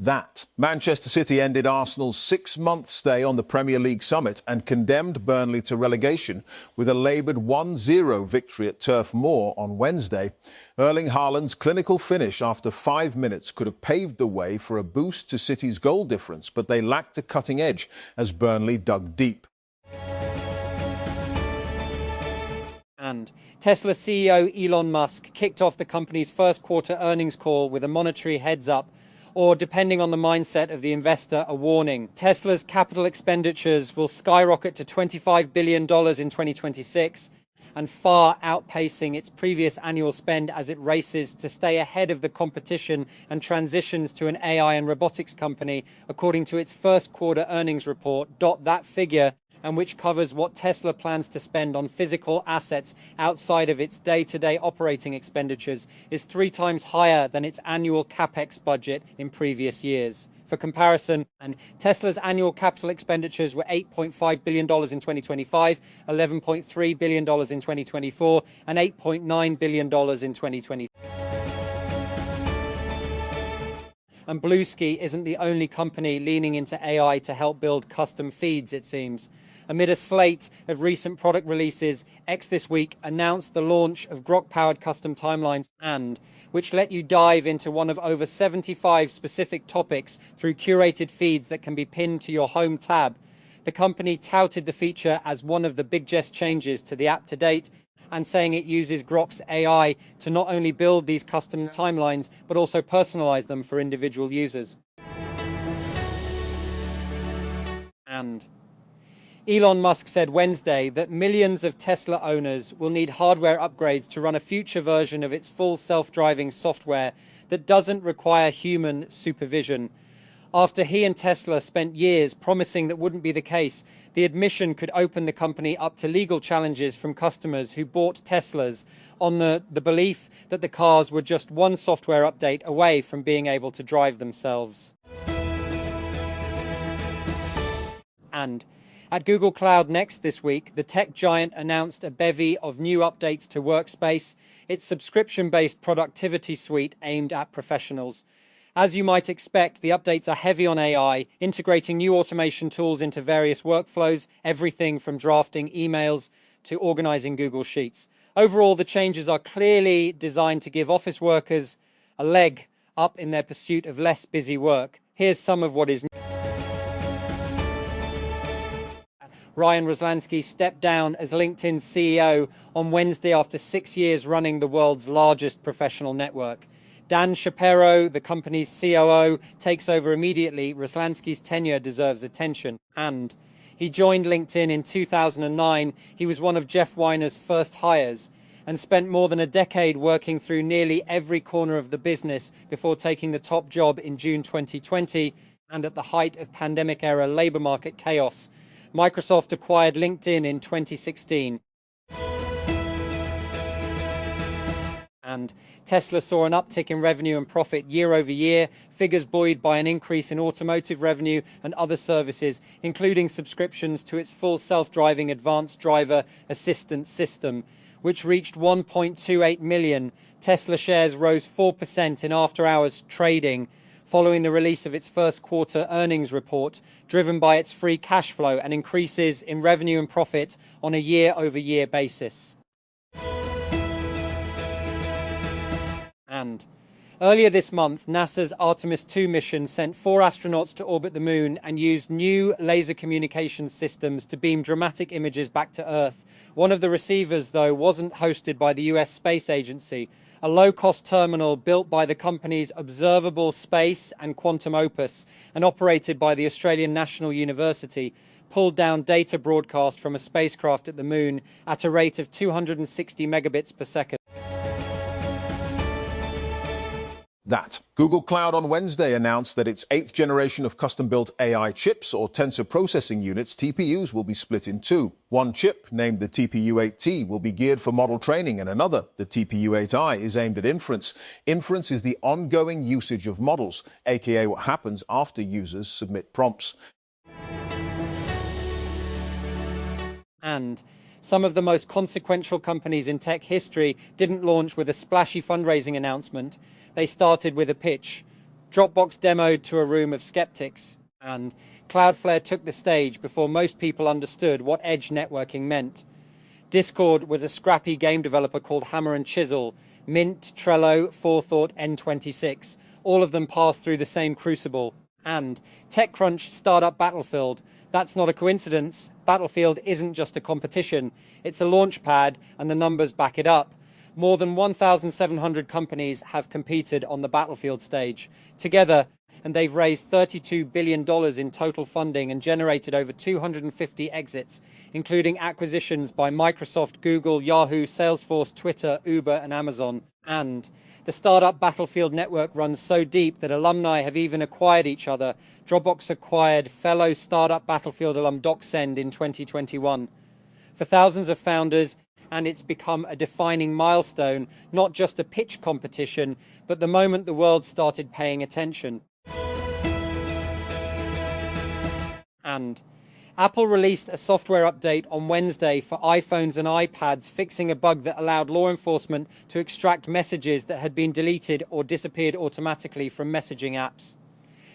That. Manchester City ended Arsenal's 6-month stay on the Premier League summit and condemned Burnley to relegation with a laboured 1-0 victory at Turf Moor on Wednesday. Erling Haaland's clinical finish after 5 minutes could have paved the way for a boost to City's goal difference, but they lacked a cutting edge as Burnley dug deep. And Tesla CEO Elon Musk kicked off the company's first quarter earnings call with a monetary heads-up, or depending on the mindset of the investor, a warning. Tesla's capital expenditures will skyrocket to $25 billion in 2026, and far outpacing its previous annual spend as it races to stay ahead of the competition and transitions to an AI and robotics company, according to its first quarter earnings report. That figure, and which covers what Tesla plans to spend on physical assets outside of its day-to-day operating expenditures, is 3 times higher than its annual capex budget in previous years. For comparison, Tesla's annual capital expenditures were $8.5 billion in 2025, $11.3 billion in 2024, and $8.9 billion in 2020. And Bluesky isn't the only company leaning into AI to help build custom feeds, it seems. Amid a slate of recent product releases, X this week announced the launch of Grok-powered custom timelines, which let you dive into one of over 75 specific topics through curated feeds that can be pinned to your home tab. The company touted the feature as one of the biggest changes to the app to date, and saying it uses Grok's AI to not only build these custom timelines, but also personalize them for individual users. And Elon Musk said Wednesday that millions of Tesla owners will need hardware upgrades to run a future version of its full self-driving software that doesn't require human supervision. After he and Tesla spent years promising that wouldn't be the case, the admission could open the company up to legal challenges from customers who bought Teslas on the belief that the cars were just one software update away from being able to drive themselves. And at Google Cloud Next this week, the tech giant announced a bevy of new updates to Workspace, its subscription-based productivity suite aimed at professionals. As you might expect, the updates are heavy on AI, integrating new automation tools into various workflows, everything from drafting emails to organizing Google Sheets. Overall, the changes are clearly designed to give office workers a leg up in their pursuit of less busy work. Here's some of what is new. Ryan Roslansky stepped down as LinkedIn's CEO on Wednesday after 6 years running the world's largest professional network. Dan Shapiro, the company's COO, takes over immediately. Roslansky's tenure deserves attention. And he joined LinkedIn in 2009. He was one of Jeff Weiner's first hires and spent more than a decade working through nearly every corner of the business before taking the top job in June 2020 and at the height of pandemic-era labor market chaos. Microsoft acquired LinkedIn in 2016. And Tesla saw an uptick in revenue and profit year over year, figures buoyed by an increase in automotive revenue and other services, including subscriptions to its full self-driving advanced driver assistance system, which reached 1.28 million. Tesla shares rose 4% in after-hours trading, following the release of its first quarter earnings report, driven by its free cash flow and increases in revenue and profit on a year-over-year basis. And earlier this month, NASA's Artemis 2 mission sent 4 astronauts to orbit the moon and used new laser communication systems to beam dramatic images back to Earth. One of the receivers, though, wasn't hosted by the US Space Agency. A low-cost terminal built by the companies Observable Space and Quantum Opus and operated by the Australian National University pulled down data broadcast from a spacecraft at the moon at a rate of 260 megabits per second. That. Google Cloud on Wednesday announced that its 8th generation of custom-built AI chips, or tensor processing units, TPUs, will be split in 2. One chip, named the TPU-8T, will be geared for model training, and another, the TPU-8i, is aimed at inference. Inference is the ongoing usage of models, aka what happens after users submit prompts. And some of the most consequential companies in tech history didn't launch with a splashy fundraising announcement. They started with a pitch. Dropbox demoed to a room of skeptics, and Cloudflare took the stage before most people understood what edge networking meant. Discord was a scrappy game developer called Hammer and Chisel. Mint, Trello, Forethought, N26. All of them passed through the same crucible. And TechCrunch startup Battlefield. That's not a coincidence. Battlefield isn't just a competition. It's a launch pad, and the numbers back it up. More than 1,700 companies have competed on the Battlefield stage together, and they've raised $32 billion in total funding and generated over 250 exits, including acquisitions by Microsoft, Google, Yahoo, Salesforce, Twitter, Uber, and Amazon. And the startup Battlefield network runs so deep that alumni have even acquired each other. Dropbox acquired fellow startup Battlefield alum DocSend in 2021. For thousands of founders, and it's become a defining milestone, not just a pitch competition, but the moment the world started paying attention. And Apple released a software update on Wednesday for iPhones and iPads, fixing a bug that allowed law enforcement to extract messages that had been deleted or disappeared automatically from messaging apps.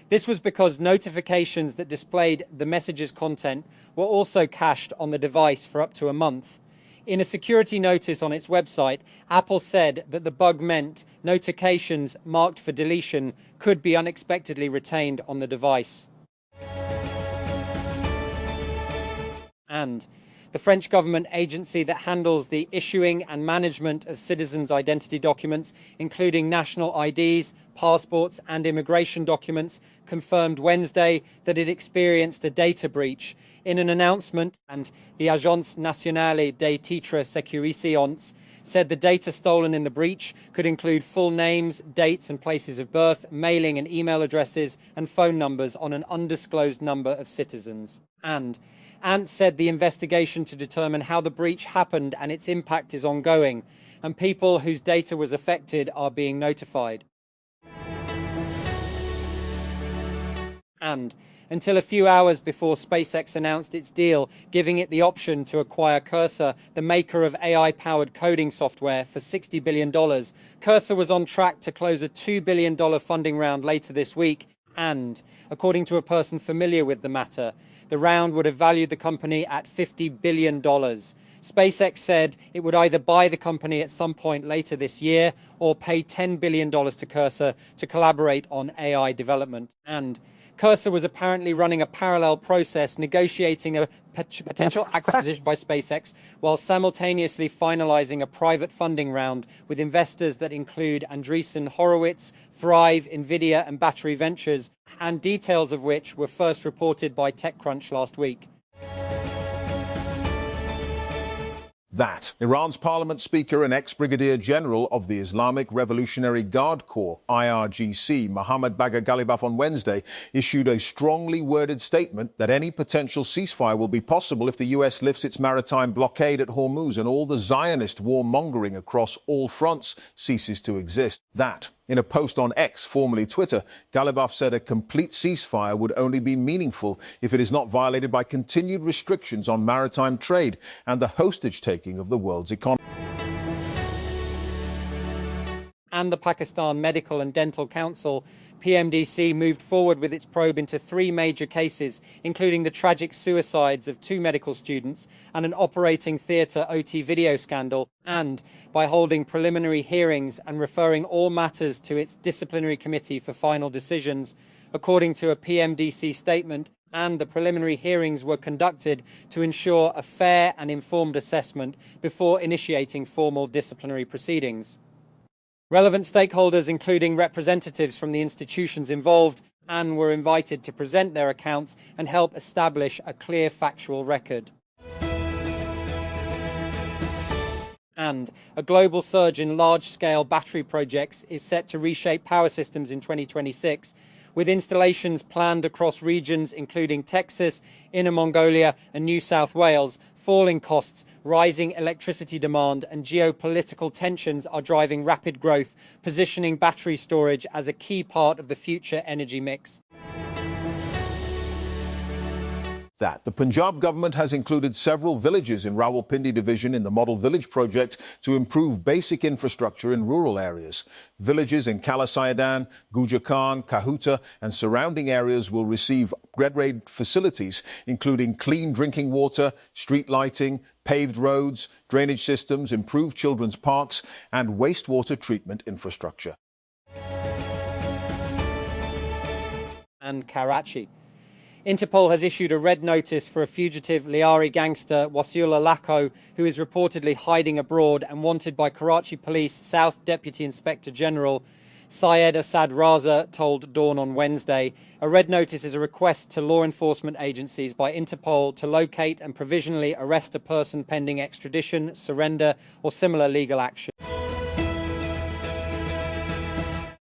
This was because notifications that displayed the message's content were also cached on the device for up to a month. In a security notice on its website, Apple said that the bug meant notifications marked for deletion could be unexpectedly retained on the device. And the French government agency that handles the issuing and management of citizens' identity documents, including national IDs, passports, and immigration documents, confirmed Wednesday that it experienced a data breach. In an announcement, and the Agence Nationale des Titres Sécurisés said the data stolen in the breach could include full names, dates and places of birth, mailing and email addresses, and phone numbers on an undisclosed number of citizens. And Ant said the investigation to determine how the breach happened and its impact is ongoing, and people whose data was affected are being notified. And until a few hours before SpaceX announced its deal, giving it the option to acquire Cursor, the maker of AI-powered coding software, for $60 billion. Cursor was on track to close a $2 billion funding round later this week, and, according to a person familiar with the matter, the round would have valued the company at $50 billion. SpaceX said it would either buy the company at some point later this year or pay $10 billion to Cursor to collaborate on AI development. And Cursor was apparently running a parallel process negotiating a potential acquisition by SpaceX while simultaneously finalizing a private funding round with investors that include Andreessen Horowitz, Thrive, Nvidia, and Battery Ventures, and details of which were first reported by TechCrunch last week. That Iran's parliament speaker and ex-brigadier general of the Islamic Revolutionary Guard Corps, IRGC, Mohammad Bagher Ghalibaf, on Wednesday issued a strongly worded statement that any potential ceasefire will be possible if the US lifts its maritime blockade at Hormuz and all the Zionist warmongering across all fronts ceases to exist. That, in a post on X, formerly Twitter, Ghalibaf said a complete ceasefire would only be meaningful if it is not violated by continued restrictions on maritime trade and the hostage-taking of the world's economy. And the Pakistan Medical and Dental Council, PMDC, moved forward with its probe into 3 major cases, including the tragic suicides of 2 medical students and an operating theatre OT video scandal, and by holding preliminary hearings and referring all matters to its disciplinary committee for final decisions. According to a PMDC statement, and the preliminary hearings were conducted to ensure a fair and informed assessment before initiating formal disciplinary proceedings. Relevant stakeholders, including representatives from the institutions involved, and were invited to present their accounts and help establish a clear factual record. And a global surge in large-scale battery projects is set to reshape power systems in 2026, with installations planned across regions including Texas, Inner Mongolia, and New South Wales. Falling costs, rising electricity demand, and geopolitical tensions are driving rapid growth, positioning battery storage as a key part of the future energy mix. That the Punjab government has included several villages in Rawalpindi division in the Model Village project to improve basic infrastructure in rural areas. Villages in Kala Sayadan, Guja Khan, Kahuta and surrounding areas will receive upgrade facilities, including clean drinking water, street lighting, paved roads, drainage systems, improved children's parks and wastewater treatment infrastructure. And Karachi. Interpol has issued a red notice for a fugitive Liari gangster, Wasiullah Lakho, who is reportedly hiding abroad and wanted by Karachi Police South Deputy Inspector General Syed Asad Raza told Dawn on Wednesday. A red notice is a request to law enforcement agencies by Interpol to locate and provisionally arrest a person pending extradition, surrender or similar legal action.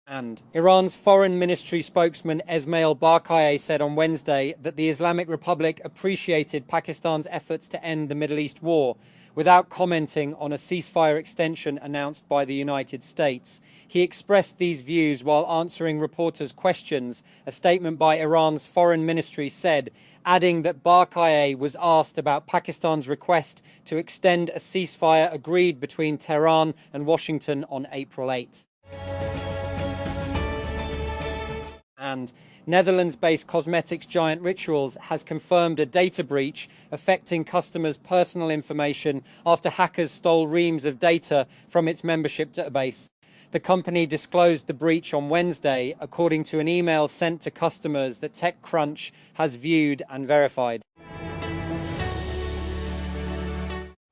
And Iran's foreign ministry spokesman Esmail Barkaei said on Wednesday that the Islamic Republic appreciated Pakistan's efforts to end the Middle East war, without commenting on a ceasefire extension announced by the United States. He expressed these views while answering reporters' questions, a statement by Iran's foreign ministry said, adding that Barkaei was asked about Pakistan's request to extend a ceasefire agreed between Tehran and Washington on April 8. And Netherlands-based cosmetics giant Rituals has confirmed a data breach affecting customers' personal information after hackers stole reams of data from its membership database. The company disclosed the breach on Wednesday, according to an email sent to customers that TechCrunch has viewed and verified.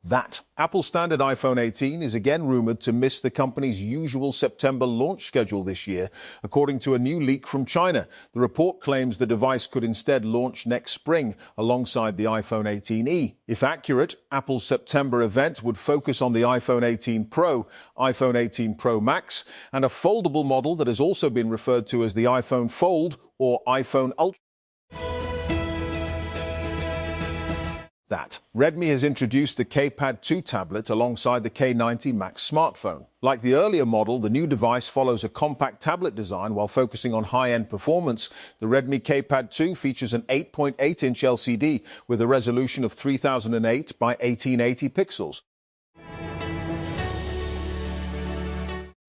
That Apple standard iPhone 18 is again rumored to miss the company's usual September launch schedule this year, according to a new leak from China. The report claims the device could instead launch next spring alongside the iPhone 18e. If accurate, Apple's September event would focus on the iPhone 18 Pro, iPhone 18 Pro Max, and a foldable model that has also been referred to as the iPhone Fold or iPhone Ultra. That Redmi has introduced the K-Pad 2 tablet alongside the K90 Max smartphone. Like the earlier model, the new device follows a compact tablet design while focusing on high-end performance. The Redmi K-Pad 2 features an 8.8-inch LCD with a resolution of 3008 by 1880 pixels.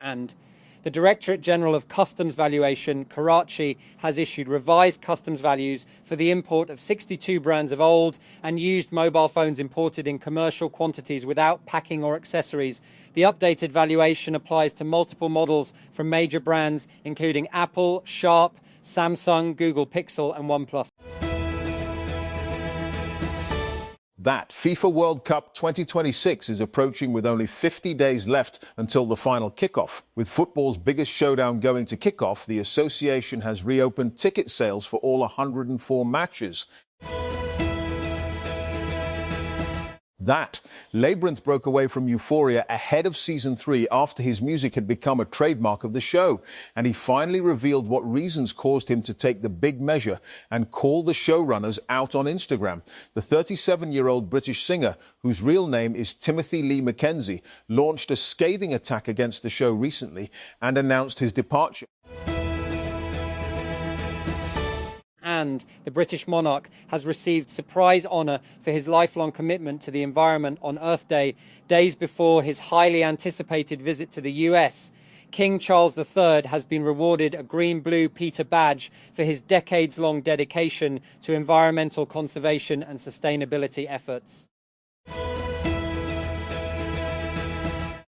And the Directorate General of Customs Valuation, Karachi, has issued revised customs values for the import of 62 brands of old and used mobile phones imported in commercial quantities without packing or accessories. The updated valuation applies to multiple models from major brands including Apple, Sharp, Samsung, Google Pixel and OnePlus. That FIFA World Cup 2026 is approaching with only 50 days left until the final kickoff. With football's biggest showdown going to kickoff, the association has reopened ticket sales for all 104 matches. That Labyrinth broke away from Euphoria ahead of season 3 after his music had become a trademark of the show, and he finally revealed what reasons caused him to take the big measure and call the showrunners out on Instagram. The 37-year-old British singer, whose real name is Timothy Lee Mackenzie, launched a scathing attack against the show recently and announced his departure. And the British monarch has received surprise honour for his lifelong commitment to the environment on Earth Day, days before his highly anticipated visit to the US. King Charles III has been rewarded a Green-Blue Peter badge for his decades-long dedication to environmental conservation and sustainability efforts.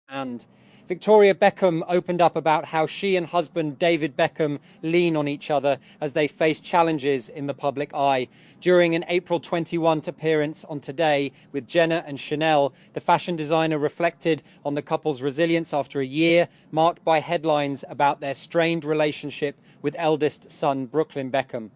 And Victoria Beckham opened up about how she and husband David Beckham lean on each other as they face challenges in the public eye. During an April 21 appearance on Today with Jenna and Chanel, the fashion designer reflected on the couple's resilience after a year marked by headlines about their strained relationship with eldest son Brooklyn Beckham.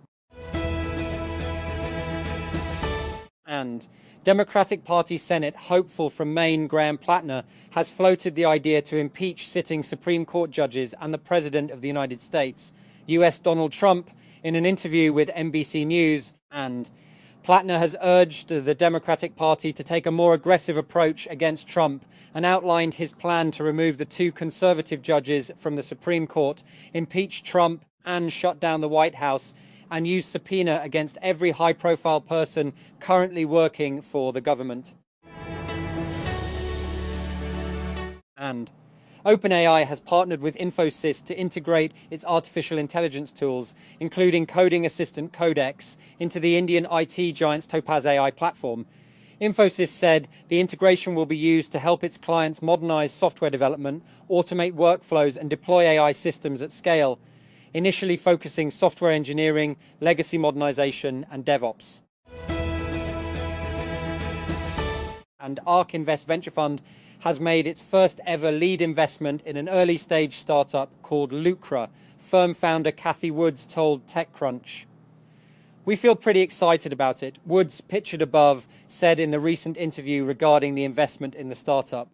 And Democratic Party Senate hopeful from Maine Graham Plattner has floated the idea to impeach sitting Supreme Court judges and the President of the United States, US Donald Trump, in an interview with NBC News. And Plattner has urged the Democratic Party to take a more aggressive approach against Trump and outlined his plan to remove the 2 conservative judges from the Supreme Court, impeach Trump and shut down the White House and use subpoena against every high-profile person currently working for the government. And OpenAI has partnered with Infosys to integrate its artificial intelligence tools, including coding assistant Codex, into the Indian IT giant's Topaz AI platform. Infosys said the integration will be used to help its clients modernize software development, automate workflows, and deploy AI systems at scale, initially focusing software engineering, legacy modernization, and DevOps. And ARK Invest Venture Fund has made its first ever lead investment in an early stage startup called Lucra, firm founder Kathy Woods told TechCrunch. We feel pretty excited about it, Woods, pictured above, said in the recent interview regarding the investment in the startup.